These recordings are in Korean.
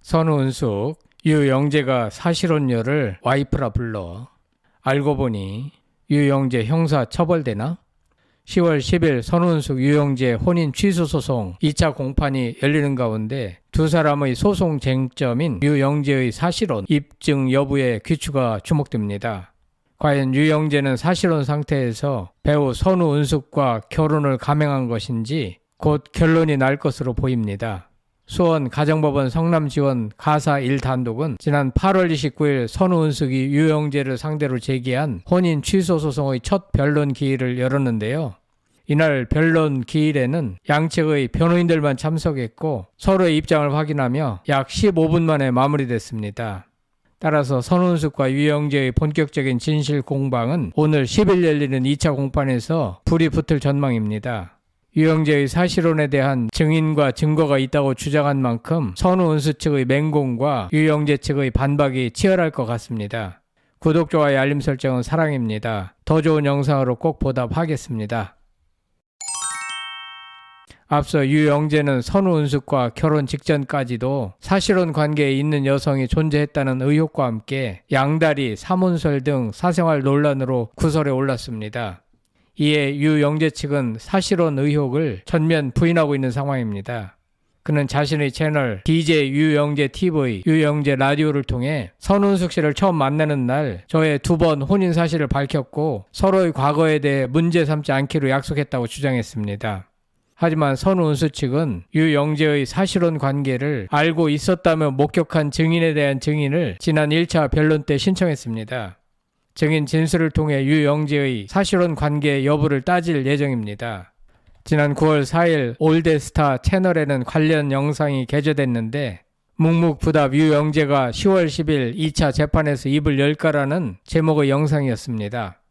선우은숙, 유영재가 사실혼녀를 와이프라 불러. 알고 보니 유영재 형사 처벌되나? 10월 10일 선우은숙 유영재 혼인 취소 소송 2차 공판이 열리는 가운데 두 사람의 소송 쟁점인 유영재의 사실혼 입증 여부에 귀추가 주목됩니다. 과연 유영재는 사실혼 상태에서 배우 선우은숙과 결혼을 감행한 것인지 곧 결론이 날 것으로 보입니다. 수원 가정법원 성남지원 가사 1단독은 지난 8월 29일 선우은숙이 유영재를 상대로 제기한 혼인 취소 소송의 첫 변론 기일을 열었는데요. 이날 변론 기일에는 양측의 변호인들만 참석했고 서로의 입장을 확인하며 약 15분 만에 마무리됐습니다. 따라서 선우은숙과 유영재의 본격적인 진실 공방은 오늘 10일 열리는 2차 공판에서 불이 붙을 전망입니다. 유영재의 사실혼에 대한 증인과 증거가 있다고 주장한 만큼 선우은숙 측의 맹공과 유영재 측의 반박이 치열할 것 같습니다. 구독, 좋아요, 알림 설정은 사랑입니다. 더 좋은 영상으로 꼭 보답하겠습니다. 앞서 유영재는 선우은숙과 결혼 직전까지도 사실혼 관계에 있는 여성이 존재했다는 의혹과 함께 양다리, 사문설 등 사생활 논란으로 구설에 올랐습니다. 이에 유영재 측은 사실혼 의혹을 전면 부인하고 있는 상황입니다. 그는 자신의 채널 DJ 유영재 TV, 유영재 라디오를 통해 선우은숙 씨를 처음 만나는 날 저의 2번 혼인 사실을 밝혔고 서로의 과거에 대해 문제 삼지 않기로 약속했다고 주장했습니다. 하지만 선우은숙 측은 유영재의 사실혼 관계를 알고 있었다며 목격한 증인에 대한 증인을 지난 1차 변론 때 신청했습니다. 증인 진술을 통해 유영재의 사실혼 관계 여부를 따질 예정입니다. 지난 9월 4일 올드스타 채널에는 관련 영상이 게재됐는데 묵묵부답 유영재가 10월 10일 2차 재판에서 입을 열까라는 제목의 영상이었습니다.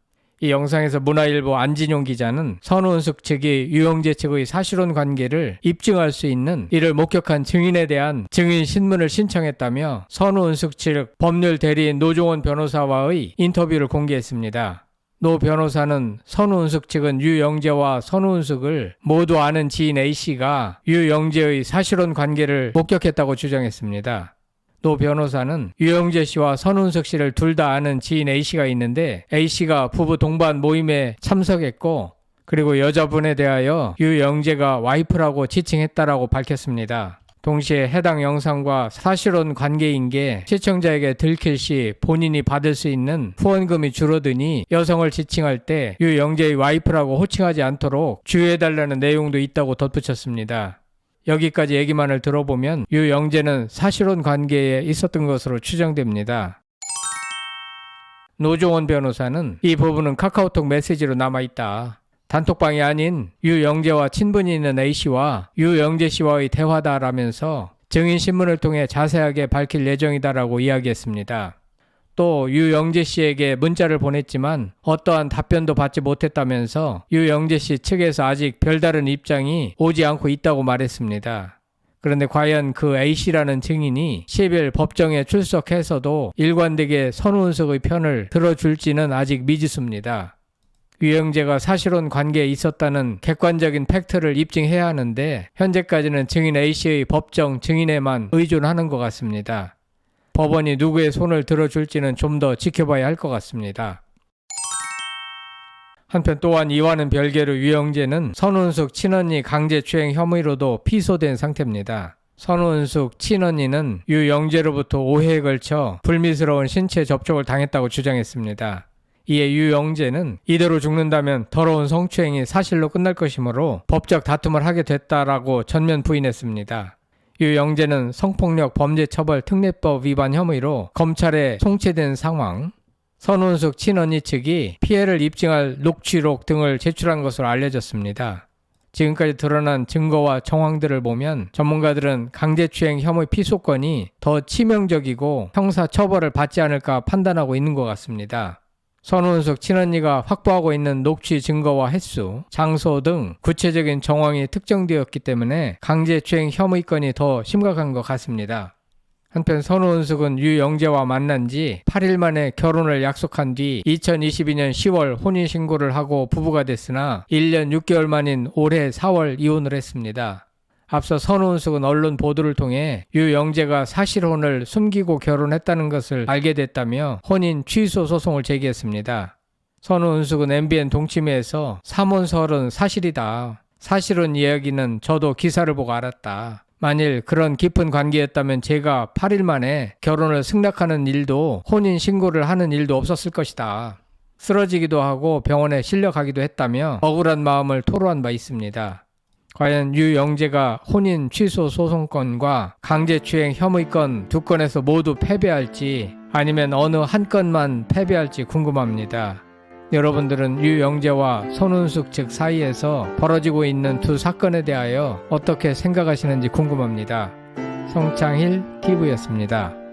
이 영상에서 문화일보 안진용 기자는 선우은숙 측이 유영재 측의 사실혼 관계를 입증할 수 있는 이를 목격한 증인에 대한 증인 신문을 신청했다며 선우은숙 측 법률 대리인 노종원 변호사와의 인터뷰를 공개했습니다. 노 변호사는 선우은숙 측은 유영재와 선우은숙을 모두 아는 지인 A씨가 유영재의 사실혼 관계를 목격했다고 주장했습니다. 노 변호사는 유영재 씨와 선우은숙 씨를 둘 다 아는 지인 A씨가 있는데 A씨가 부부 동반 모임에 참석했고 그리고 여자분에 대하여 유영재가 와이프라고 지칭했다라고 밝혔습니다. 동시에 해당 영상과 사실혼 관계인 게 시청자에게 들킬 시 본인이 받을 수 있는 후원금이 줄어드니 여성을 지칭할 때 유영재의 와이프라고 호칭하지 않도록 주의해달라는 내용도 있다고 덧붙였습니다. 여기까지 얘기만을 들어보면 유영재는 사실혼 관계에 있었던 것으로 추정됩니다. 노종원 변호사는 이 부분은 카카오톡 메시지로 남아있다. 단톡방이 아닌 유영재와 친분이 있는 A씨와 유영재 씨와의 대화다라면서 증인 신문을 통해 자세하게 밝힐 예정이다라고 이야기했습니다. 또 유영재 씨에게 문자를 보냈지만 어떠한 답변도 받지 못했다면서 유영재 씨 측에서 아직 별다른 입장이 오지 않고 있다고 말했습니다. 그런데 과연 그 A씨라는 증인이 10일 법정에 출석해서도 일관되게 선우은숙의 편을 들어줄지는 아직 미지수입니다. 유영재가 사실혼 관계에 있었다는 객관적인 팩트를 입증해야 하는데 현재까지는 증인 A씨의 법정 증인에만 의존하는 것 같습니다. 법원이 누구의 손을 들어줄지는 좀 더 지켜봐야 할 것 같습니다. 한편 또한 이와는 별개로 유영재는 선우은숙 친언니 강제추행 혐의로도 피소된 상태입니다. 선우은숙 친언니는 유영재로부터 5회에 걸쳐 불미스러운 신체 접촉을 당했다고 주장했습니다. 이에 유영재는 이대로 죽는다면 더러운 성추행이 사실로 끝날 것이므로 법적 다툼을 하게 됐다라고 전면 부인했습니다. 유영재는 성폭력 범죄처벌특례법 위반 혐의로 검찰에 송치된 상황, 선우은숙 친언니 측이 피해를 입증할 녹취록 등을 제출한 것으로 알려졌습니다. 지금까지 드러난 증거와 정황들을 보면 전문가들은 강제추행 혐의 피소권이 더 치명적이고 형사처벌을 받지 않을까 판단하고 있는 것 같습니다. 선우은숙 친언니가 확보하고 있는 녹취 증거와 횟수, 장소 등 구체적인 정황이 특정되었기 때문에 강제추행 혐의건이 더 심각한 것 같습니다. 한편 선우은숙은 유영재와 만난 지 8일 만에 결혼을 약속한 뒤 2022년 10월 혼인신고를 하고 부부가 됐으나 1년 6개월 만인 올해 4월 이혼을 했습니다. 앞서 선우은숙은 언론 보도를 통해 유영재가 사실혼을 숨기고 결혼했다는 것을 알게 됐다며 혼인 취소 소송을 제기했습니다. 선우은숙은 MBN 동치미에서 삼혼설은 사실이다. 사실혼 이야기는 저도 기사를 보고 알았다. 만일 그런 깊은 관계였다면 제가 8일 만에 결혼을 승낙하는 일도 혼인 신고를 하는 일도 없었을 것이다. 쓰러지기도 하고 병원에 실려가기도 했다며 억울한 마음을 토로한 바 있습니다. 과연 유영재가 혼인 취소 소송건과 강제추행 혐의건 두 건에서 모두 패배할지 아니면 어느 한 건만 패배할지 궁금합니다. 여러분들은 유영재와 손은숙 측 사이에서 벌어지고 있는 두 사건에 대하여 어떻게 생각하시는지 궁금합니다. 성창힐 TV였습니다.